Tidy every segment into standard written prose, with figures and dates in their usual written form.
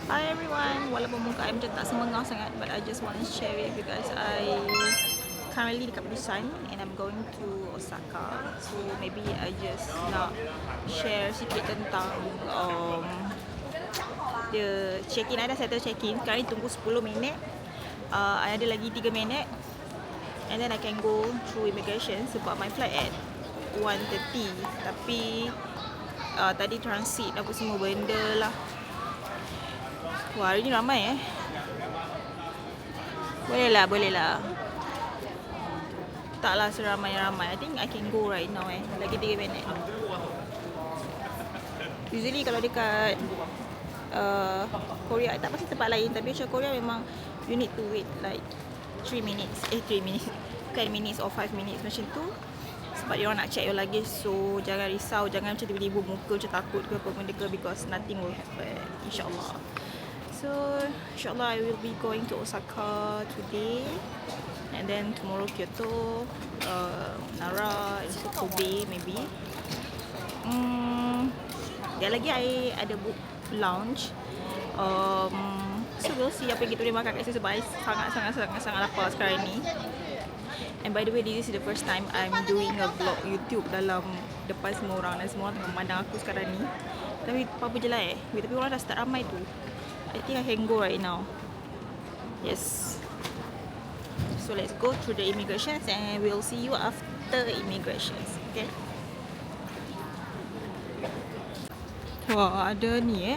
Hi everyone, walaupun muka I macam tak semengah sangat, but I just want to share with you guys. I currently dekat Busan and I'm going to Osaka. So maybe I just nak share sikit tentang the check-in. I dah settle check-in. Sekarang ni tunggu 10 minit. I ada lagi 3 minit. And then I can go through immigration sebab my flight at 1:30. Tapi tadi transit apa semua benda lah. Wah, hari ni ramai Boleh lah. Taklah seramai-ramai. I think I can go right now Lagi 3 minit. Usually kalau dekat Korea, tak pasti tempat lain, tapi macam Korea memang you need to wait like 3 minutes. 10 minutes or 5 minutes macam tu. Sebab diorang nak check your luggage. So jangan risau, jangan macam tiba-tiba muka macam takut ke apa benda ke, because nothing will happen, insyaAllah. So insyaAllah I will be going to Osaka today, and then tomorrow Kyoto, Nara, and so Kobe maybe. Sekali lagi I ada book lounge. So we'll see apa yang kita boleh makan kat sini, sebab I sangat lapar sekarang ni. And by the way, this is the first time I'm doing a vlog YouTube dalam depan semua orang, dan semua orang tengah memandang aku sekarang ni. Tapi apa je lah tapi orang dah start ramai tu. I think I can go right now. Yes. So let's go through the immigrations and we'll see you after immigrations. Okay. Wah, ada ni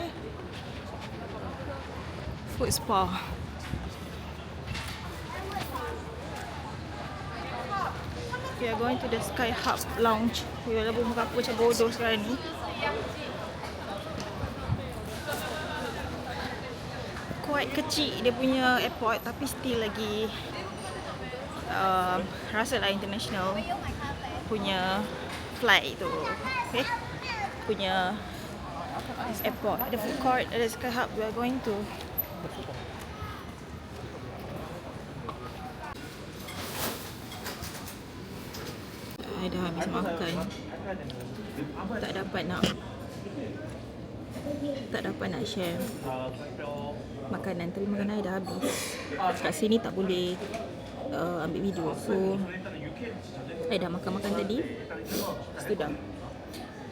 food spa. We are going to the Sky Hub Lounge. Walaupun muka aku macam bodoh sekarang ni. Quite kecil dia punya airport, tapi still lagi rasa lah international punya flight tu. Okay. Punya airport. Ada food court, ada Sky Hub. We are going to I dah habis makan. Tak dapat nak share makanan, tapi makanan I dah habis. Kat sini tak boleh ambil video. So I dah makan tadi. Sudah.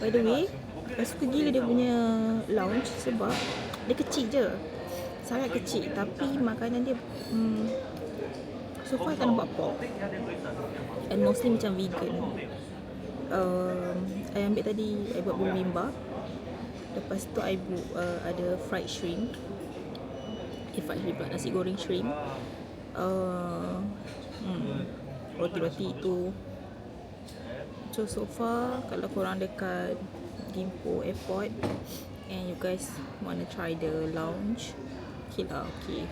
By the way, I suka gila dia punya lounge sebab dia kecil je. Sangat kecil, tapi makanan dia so far I tak nampak pork, and mostly macam vegan. I ambil tadi, I buat bibimbap. Lepas tu I ada fried shrimp. Fried shrimp, nasi goreng shrimp. Roti-roti itu. So far, kalau korang dekat Gimpo Airport and you guys wanna try the lounge, okay lah, okay.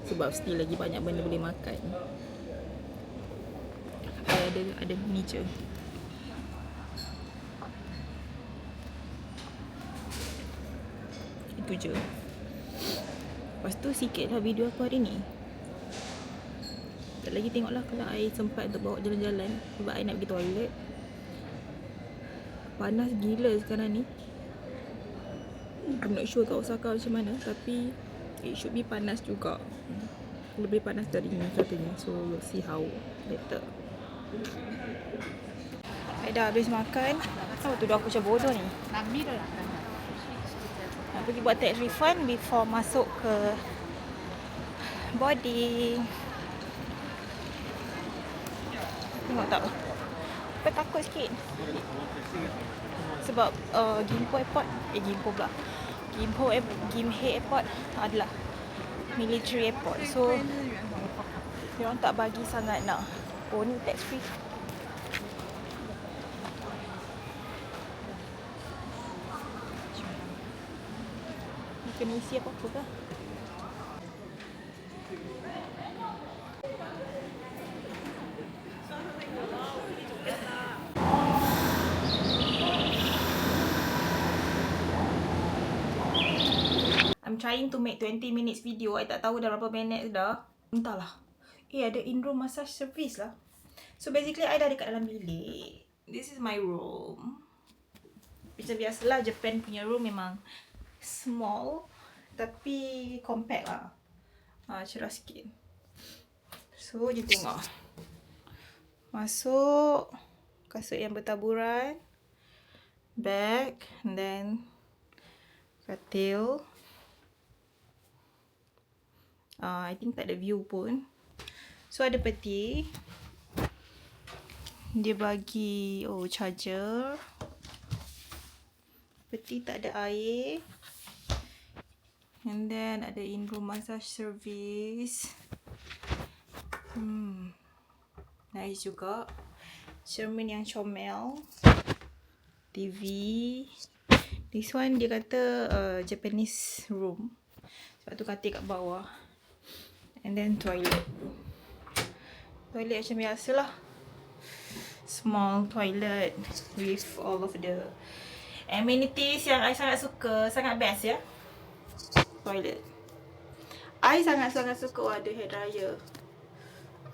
Sebab still lagi banyak benda boleh makan. Ada ni je. Itu je. Lepas tu sikit lah video aku hari ni. Tak lagi tengoklah kalau I sempat untuk bawa jalan-jalan, sebab I nak pergi toilet. Panas gila sekarang ni. I'm not sure kat Osaka macam mana, tapi it should be panas juga. Lebih panas dari ni katanya. So we'll see how later. I dah habis makan. Oh, tu dah aku macam bodoh ni. Nak pergi buat tax refund before masuk ke boarding. Tengok tak? Aku takut sikit. Sebab Gimpo Airport, Gimhae Airport adalah military airport. So diorang tak bagi sangat nak. Oh, ni tax free. Kena isi apa-apa ke? I'm trying to make 20 minutes video. I tak tahu dah berapa minit dah. Entahlah. Ada in-room massage service lah. So basically I dah dekat dalam bilik. This is my room. Macam biasalah, Japan punya room memang small. tapi compact lah. Cerah sikit. So, je tengok. Masuk kasut yang bertaburan, bag, and then katil. I think tak ada view pun. So, ada peti. Dia bagi charger. Peti tak ada air. And then ada in-room massage service. Nice juga. Cermin yang comel. TV. This one dia kata Japanese room. Sebab tu katil kat bawah. And then toilet. Toilet macam biasalah. Small toilet with all of the amenities yang I sangat suka. Sangat best ya. Toilet. I sangat-sangat suka ada hair dryer.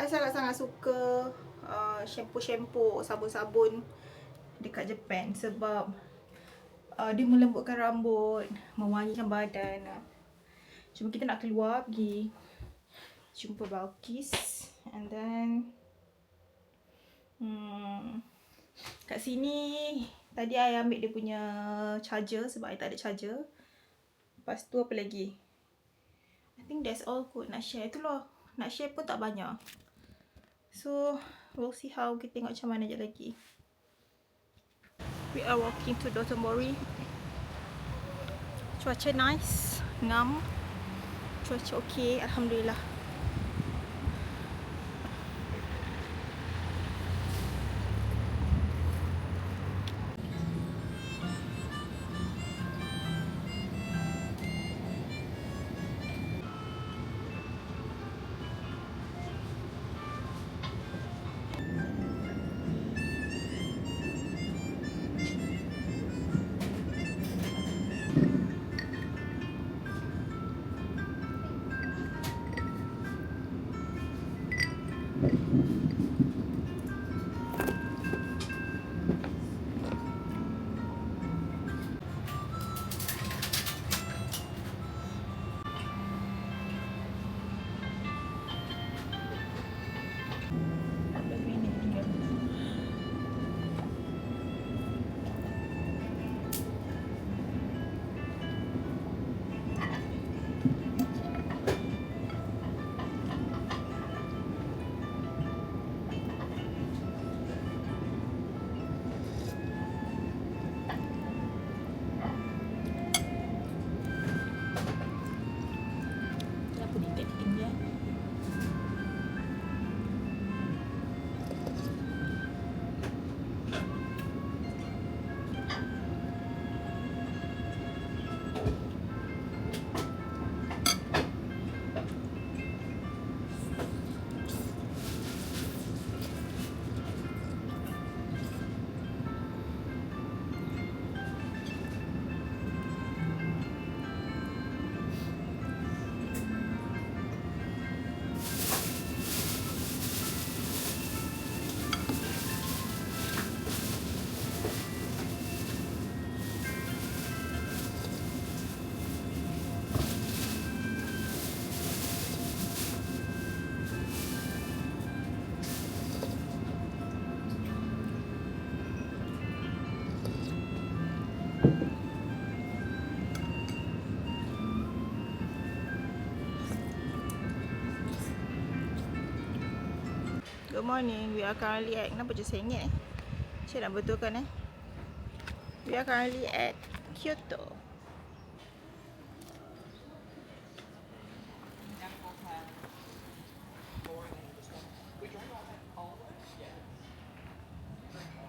I sangat-sangat suka shampoo-shampoo, sabun-sabun dekat Japan. Sebab dia melembutkan rambut, mewangikan badan. Cuma kita nak keluar pergi jumpa Balkis. And then kat sini tadi I ambil dia punya charger sebab I tak ada charger. Lepas tu apa lagi? I think that's all kot nak share. Itulah, nak share pun tak banyak. So we'll see how, kita tengok macam mana je lagi. We are walking to Dotonbori. Cuaca nice, ngam. Cuaca okey, alhamdulillah. Good morning, we are currently at, kenapa je saya ingat saya nak betulkan we are currently at Kyoto.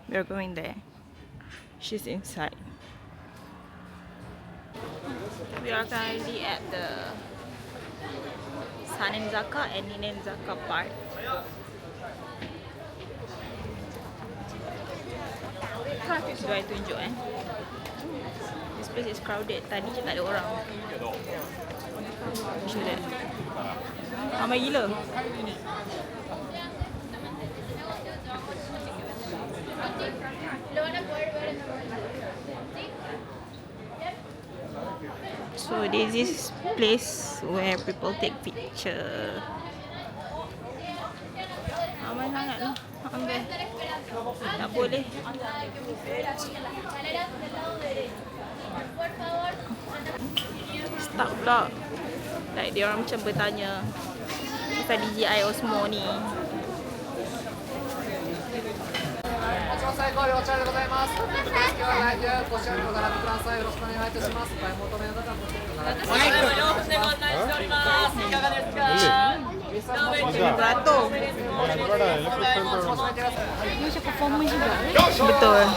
We are going there. She's inside. We are currently at the Sanenzaka and Ninenzaka Park. So I tunjuk this place is crowded. Tadi je tak ada orang. Show that. Ramai gila. So this is place where people take picture. Ramai sangat lah. Ambil. Tak boleh. Stuck pula. Like dia orang macam bertanya pasal DJI Osmo ni. 最後お茶でございます。今日は来週ご視聴ご覧ください。よろしくお願いいたします。お買い求めの方はご視聴ご覧ください。お洋服でご案内しております。いかがですか。Beratur. Macam performance juga. Betul.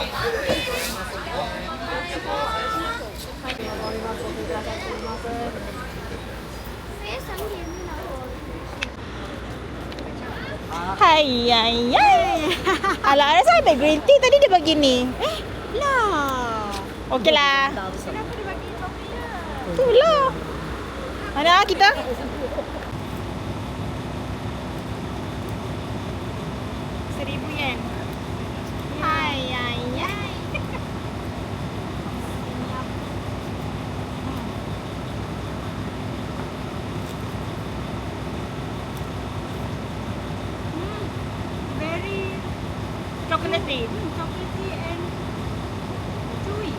Hai, hai, hai. Alah, rasa ada green tea tadi dia bagi ni. Lah. Okeylah. Kenapa dia bagi kopi dia? Itulah. Mana kita? RM1,000. Hai, hai, hai. Very Chocolatey. chocolatey and chewy.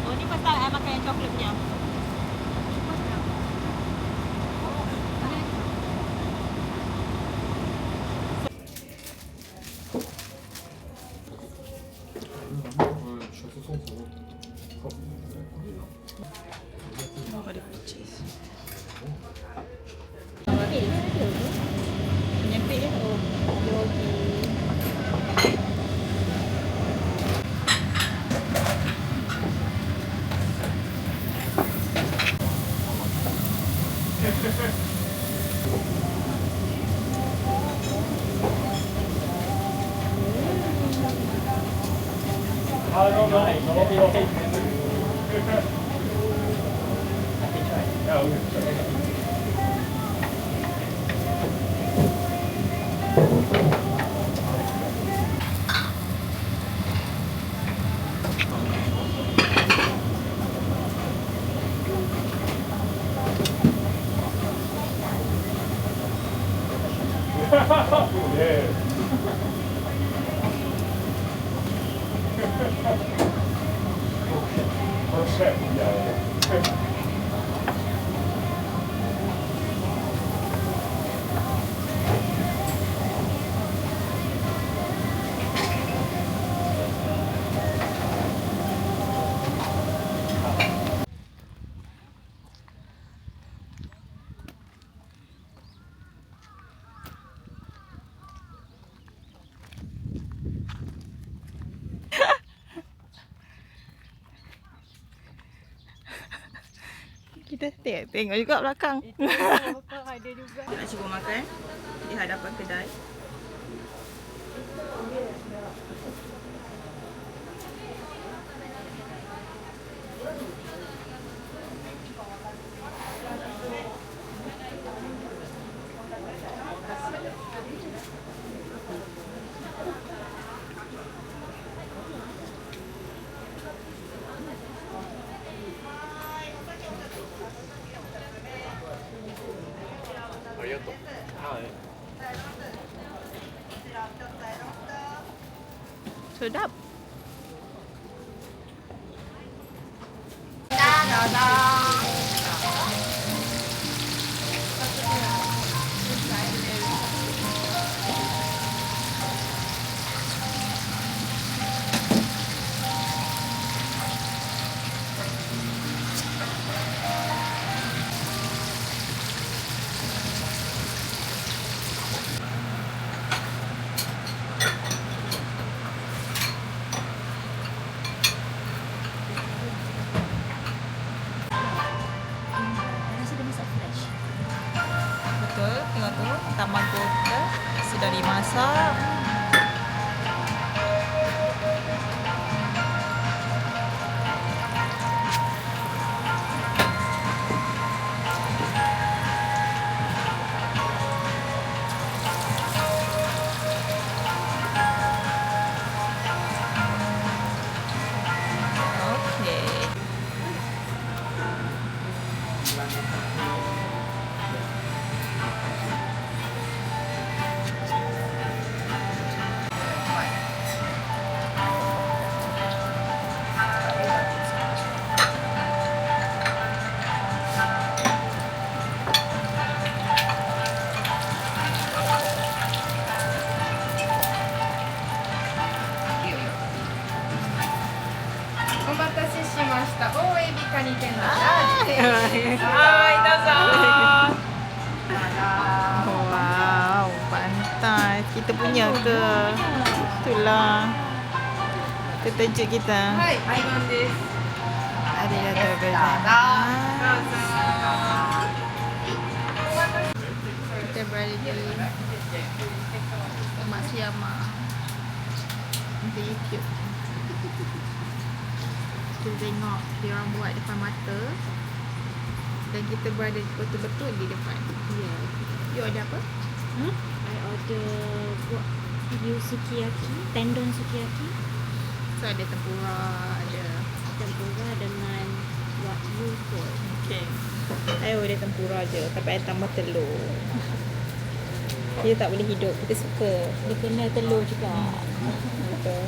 Oh, ni pasal I makan yang coklat punya. Oh, ada cheese. Penyempit je. Oh, kita tengok juga belakang. Ada juga. Nak cuba makan di hadapan kedai. Sedap. した大エビカニ天のラージです。 Hai, Ada. Wow, pantas. Kita punya ke? Itulah. Terkejut kita. はい、アイマンです。 Arigatou どうぞ。 gozaimasu. Kita berada di Matsuyama di YouTube. Kita tengok dia orang buat depan mata. Dan kita berada betul-betul di depan. Yeah. You order apa? I order buat you sukiyaki, tendon sukiyaki, So ada tempura, ada. tempura dengan wagyu pork. Okay. Saya order tempura je. Tapi saya tambah telur. Kita tak boleh hidup. Kita suka. Dia kena telur juga. Betul.